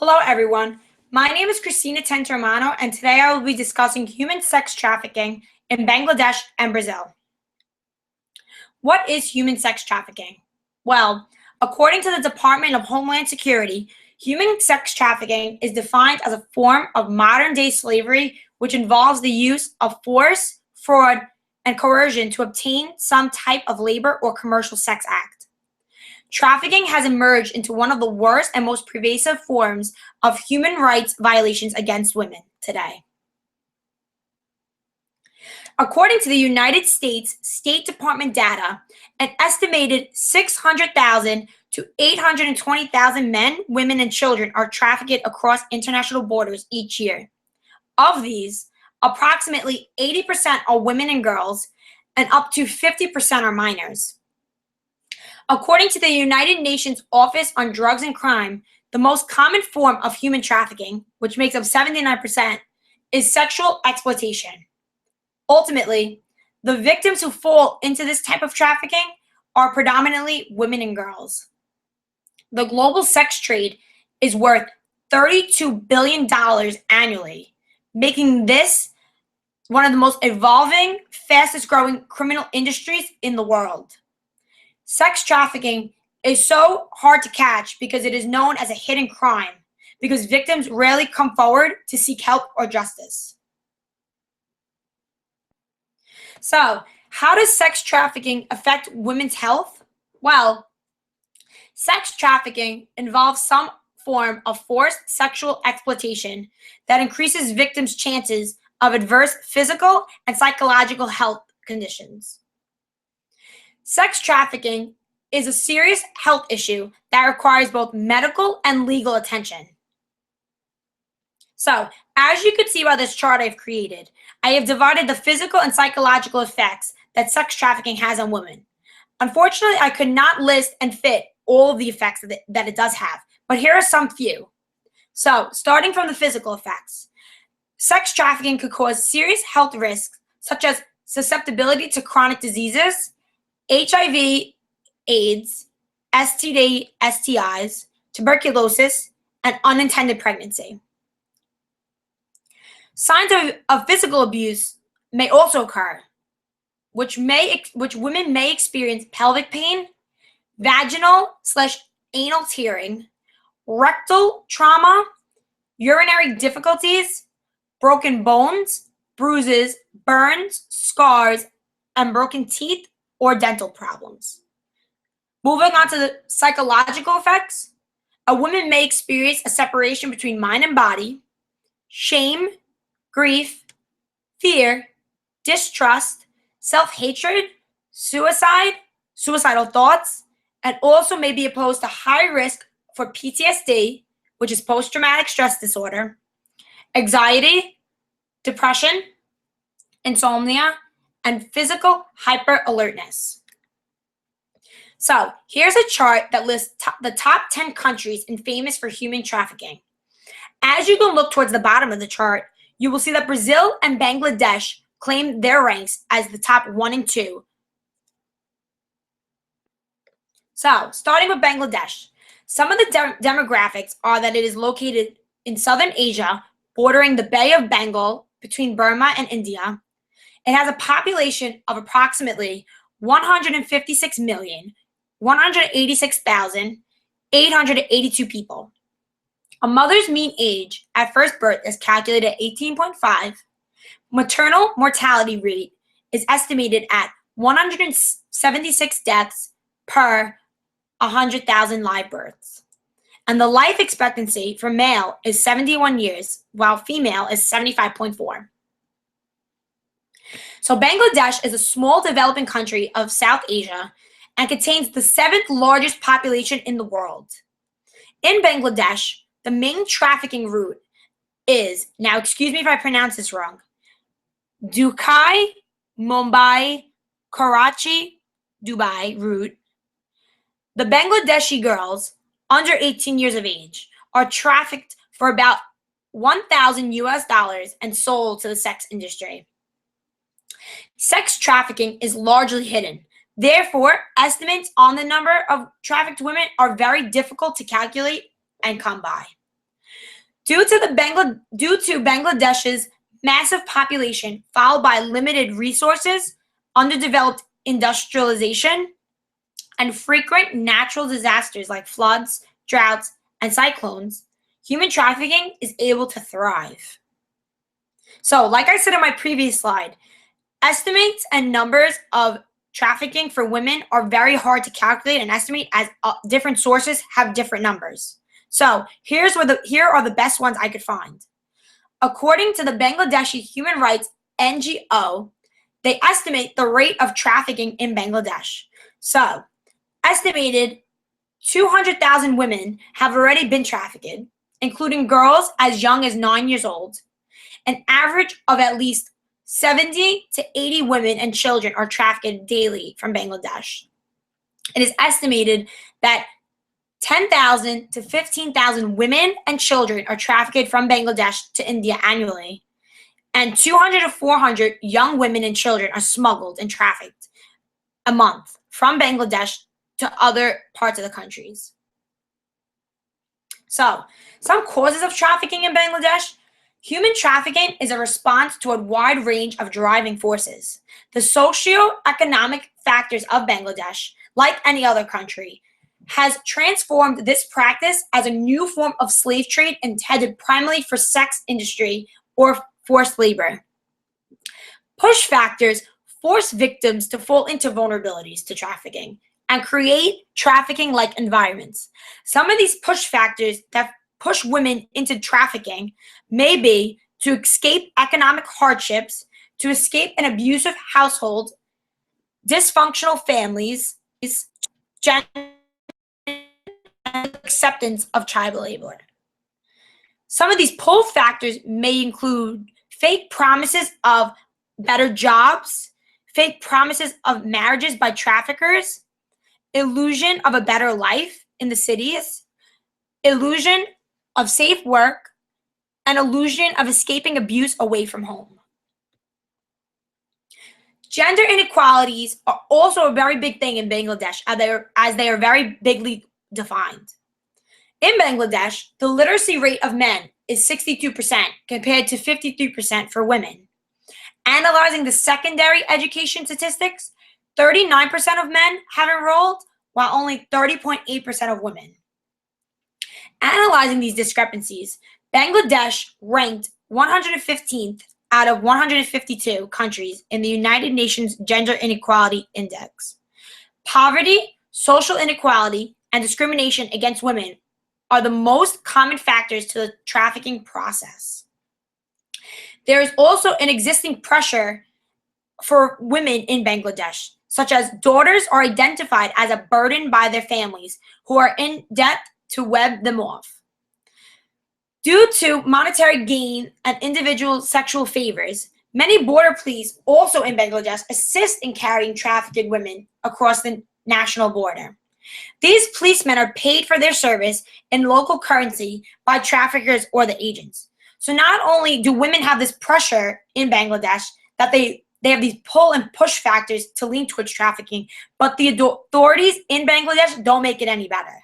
Hello, everyone. My name is Christina Tentermano, and today I will be discussing human sex trafficking in Bangladesh and Brazil. What is human sex trafficking? Well, according to the Department of Homeland Security, human sex trafficking is defined as a form of modern-day slavery which involves the use of force, fraud, and coercion to obtain some type of labor or commercial sex act. Trafficking has emerged into one of the worst and most pervasive forms of human rights violations against women today. According to the United States State Department data, an estimated 600,000 to 820,000 men, women, and children are trafficked across international borders each year. Of these, approximately 80% are women and girls, and up to 50% are minors. According to the United Nations Office on Drugs and Crime, the most common form of human trafficking, which makes up 79%, is sexual exploitation. Ultimately, the victims who fall into this type of trafficking are predominantly women and girls. The global sex trade is worth $32 billion annually, making this one of the most evolving, fastest growing criminal industries in the world. Sex trafficking is so hard to catch because it is known as a hidden crime, because victims rarely come forward to seek help or justice. So, how does sex trafficking affect women's health? Well, sex trafficking involves some form of forced sexual exploitation that increases victims' chances of adverse physical and psychological health conditions. Sex trafficking is a serious health issue that requires both medical and legal attention. So, as you can see by this chart I've created, I have divided the physical and psychological effects that sex trafficking has on women. Unfortunately, I could not list and fit all of the effects that it does have, but here are some few. So, starting from the physical effects, sex trafficking could cause serious health risks such as susceptibility to chronic diseases, HIV, AIDS, STD, STIs, tuberculosis, and unintended pregnancy. Signs of physical abuse may also occur, which women may experience pelvic pain, vaginal/anal tearing, rectal trauma, urinary difficulties, broken bones, bruises, burns, scars, and broken teeth or dental problems. Moving on to the psychological effects, a woman may experience a separation between mind and body, shame, grief, fear, distrust, self-hatred, suicide, suicidal thoughts, and also may be opposed to high risk for PTSD, which is post-traumatic stress disorder, anxiety, depression, insomnia, and physical hyper-alertness. So, here's a chart that lists the top 10 countries famous for human trafficking. As you can look towards the bottom of the chart, you will see that Brazil and Bangladesh claim their ranks as the top 1 and 2. So, starting with Bangladesh, some of the demographics are that it is located in southern Asia, bordering the Bay of Bengal between Burma and India. It has a population of approximately 156,186,882 people. A mother's mean age at first birth is calculated at 18.5. Maternal mortality rate is estimated at 176 deaths per 100,000 live births. And the life expectancy for male is 71 years, while female is 75.4. So Bangladesh is a small developing country of South Asia and contains the 7th largest population in the world. In Bangladesh, the main trafficking route is, now excuse me if I pronounce this wrong, Dubai, Mumbai, Karachi, Dubai route. The Bangladeshi girls under 18 years of age are trafficked for about $1,000 and sold to the sex industry. Sex trafficking is largely hidden. Therefore, estimates on the number of trafficked women are very difficult to calculate and come by. Due to Bangladesh's massive population, followed by limited resources, underdeveloped industrialization, and frequent natural disasters like floods, droughts, and cyclones, human trafficking is able to thrive. So, like I said in my previous slide, estimates and numbers of trafficking for women are very hard to calculate and estimate, as different sources have different numbers. So here are the best ones I could find. According to the Bangladeshi Human Rights NGO, they estimate the rate of trafficking in Bangladesh. So, estimated 200,000 women have already been trafficked, including girls as young as 9 years old. An average of at least 70 to 80 women and children are trafficked daily from Bangladesh. It is estimated that 10,000 to 15,000 women and children are trafficked from Bangladesh to India annually, and 200 to 400 young women and children are smuggled and trafficked a month from Bangladesh to other parts of the countries. So, some causes of trafficking in Bangladesh. Human trafficking is a response to a wide range of driving forces. The socio-economic factors of Bangladesh, like any other country, has transformed this practice as a new form of slave trade intended primarily for sex industry or forced labor. Push factors force victims to fall into vulnerabilities to trafficking and create trafficking-like environments. Some of these push factors that push women into trafficking may be to escape economic hardships, to escape an abusive household, dysfunctional families, gender acceptance of child labor. Some of these pull factors may include fake promises of better jobs, fake promises of marriages by traffickers, illusion of a better life in the cities, illusion of safe work, and illusion of escaping abuse away from home. Gender inequalities are also a very big thing in Bangladesh, as they are very bigly defined. In Bangladesh, the literacy rate of men is 62% compared to 53% for women. Analyzing the secondary education statistics, 39% of men have enrolled, while only 30.8% of women. Analyzing these discrepancies, Bangladesh ranked 115th out of 152 countries in the United Nations Gender Inequality Index. Poverty, social inequality, and discrimination against women are the most common factors to the trafficking process. There is also an existing pressure for women in Bangladesh, such as daughters are identified as a burden by their families who are in debt to web them off. Due to monetary gain and individual sexual favors, many border police also in Bangladesh assist in carrying trafficked women across the national border. These policemen are paid for their service in local currency by traffickers or the agents. So not only do women have this pressure in Bangladesh that they have these pull and push factors to lean towards trafficking, but the authorities in Bangladesh don't make it any better.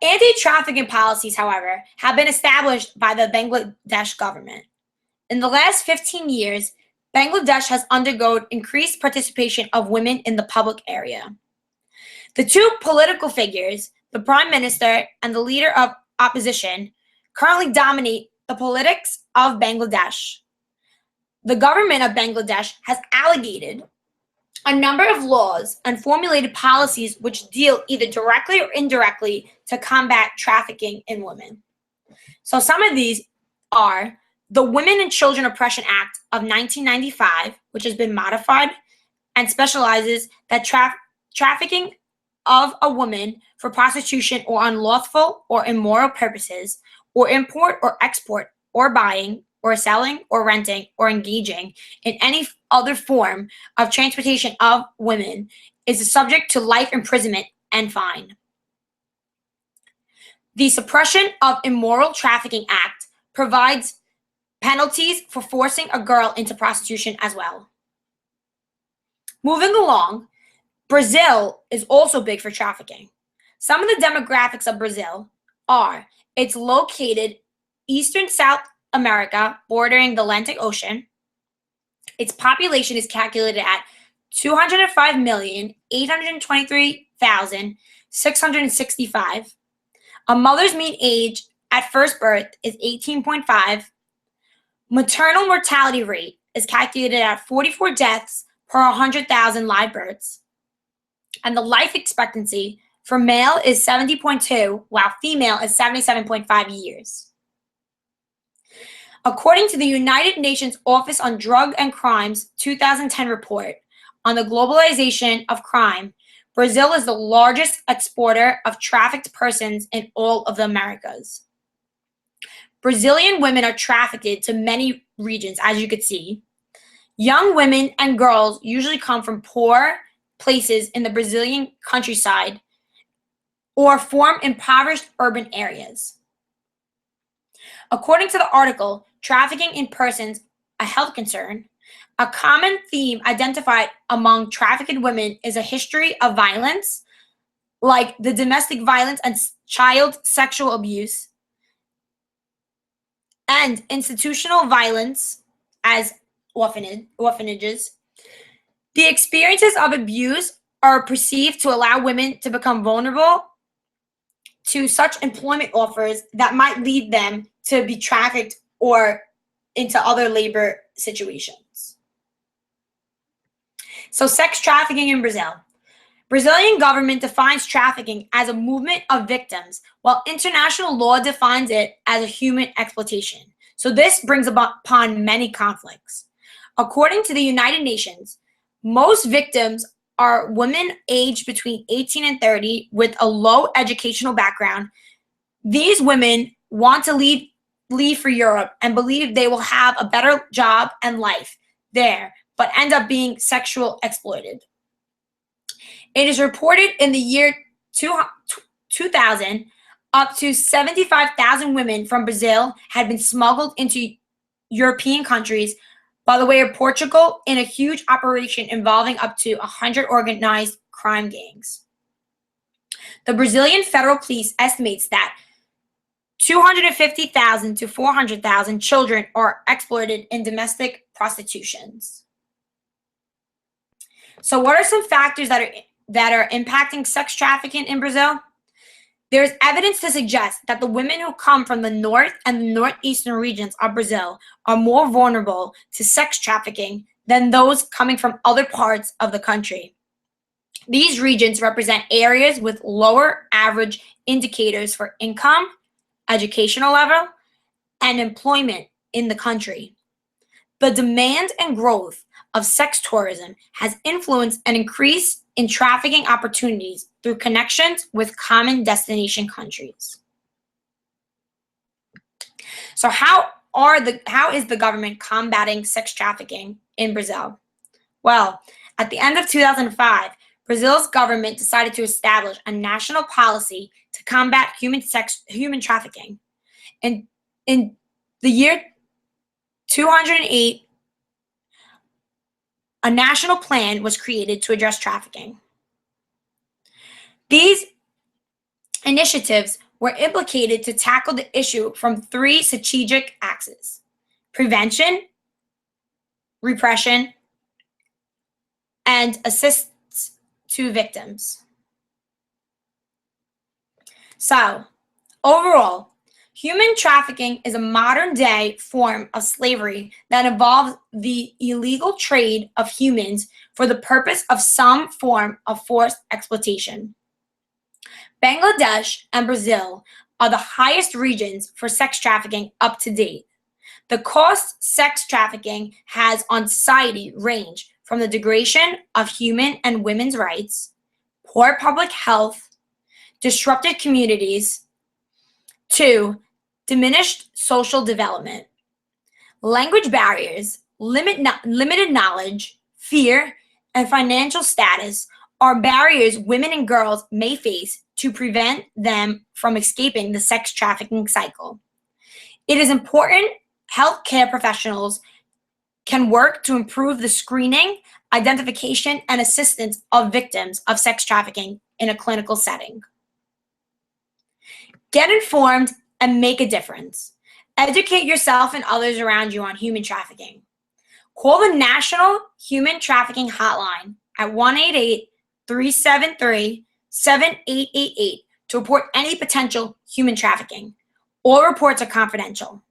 Anti-trafficking policies, however, have been established by the Bangladesh government. In the last 15 years, Bangladesh has undergone increased participation of women in the public area. The two political figures, the Prime Minister and the leader of opposition, currently dominate the politics of Bangladesh. The government of Bangladesh has allocated a number of laws and formulated policies which deal either directly or indirectly to combat trafficking in women. So some of these are the Women and Children Oppression Act of 1995, which has been modified and specializes that trafficking of a woman for prostitution or unlawful or immoral purposes, or import or export or buying or selling or renting or engaging in any other form of transportation of women is subject to life imprisonment and fine. The Suppression of Immoral Trafficking Act provides penalties for forcing a girl into prostitution as well. Moving along, Brazil is also big for trafficking. Some of the demographics of Brazil are It's located eastern South America, bordering the Atlantic Ocean. Its population is calculated at 205,823,665. A mother's mean age at first birth is 18.5. Maternal mortality rate is calculated at 44 deaths per 100,000 live births. And the life expectancy for male is 70.2, while female is 77.5 years. According to the United Nations Office on Drug and Crime's 2010 report on the globalization of crime, Brazil is the largest exporter of trafficked persons in all of the Americas. Brazilian women are trafficked to many regions, as you could see. Young women and girls usually come from poor places in the Brazilian countryside or from impoverished urban areas. According to the article, Trafficking in Persons, a Health Concern, a common theme identified among trafficked women is a history of violence, like the domestic violence and child sexual abuse, and institutional violence as orphanages. The experiences of abuse are perceived to allow women to become vulnerable to such employment offers that might lead them to be trafficked or into other labor situations. So, sex trafficking in Brazil. Brazilian government defines trafficking as a movement of victims, while international law defines it as a human exploitation. So this brings upon many conflicts. According to the United Nations, most victims are women aged between 18 and 30 with a low educational background. These women want to leave for Europe and believe they will have a better job and life there, but end up being sexually exploited. It is reported in the year 2000, up to 75,000 women from Brazil had been smuggled into European countries by the way of Portugal in a huge operation involving up to 100 organized crime gangs. The Brazilian Federal Police estimates that 250,000 to 400,000 children are exploited in domestic prostitutions. So what are some factors that are impacting sex trafficking in Brazil? There is evidence to suggest that the women who come from the north and the northeastern regions of Brazil are more vulnerable to sex trafficking than those coming from other parts of the country. These regions represent areas with lower average indicators for income, educational level, and employment in the country. The demand and growth of sex tourism has influenced an increase in trafficking opportunities through connections with common destination countries. So how is the government combating sex trafficking in Brazil? Well, at the end of 2005, Brazil's government decided to establish a national policy to combat human trafficking. In the year 2008, a national plan was created to address trafficking. These initiatives were implicated to tackle the issue from three strategic axes: prevention, repression, and assistance to victims. So, overall, human trafficking is a modern-day form of slavery that involves the illegal trade of humans for the purpose of some form of forced exploitation. Bangladesh and Brazil are the highest regions for sex trafficking up to date. The cost sex trafficking has on society range from the degradation of human and women's rights, poor public health, disrupted communities, to diminished social development. Language barriers, limited knowledge, fear, and financial status are barriers women and girls may face to prevent them from escaping the sex trafficking cycle. It is important healthcare professionals can work to improve the screening, identification, and assistance of victims of sex trafficking in a clinical setting. Get informed and make a difference. Educate yourself and others around you on human trafficking. Call the National Human Trafficking Hotline at 1-888-373-7888 to report any potential human trafficking. All reports are confidential.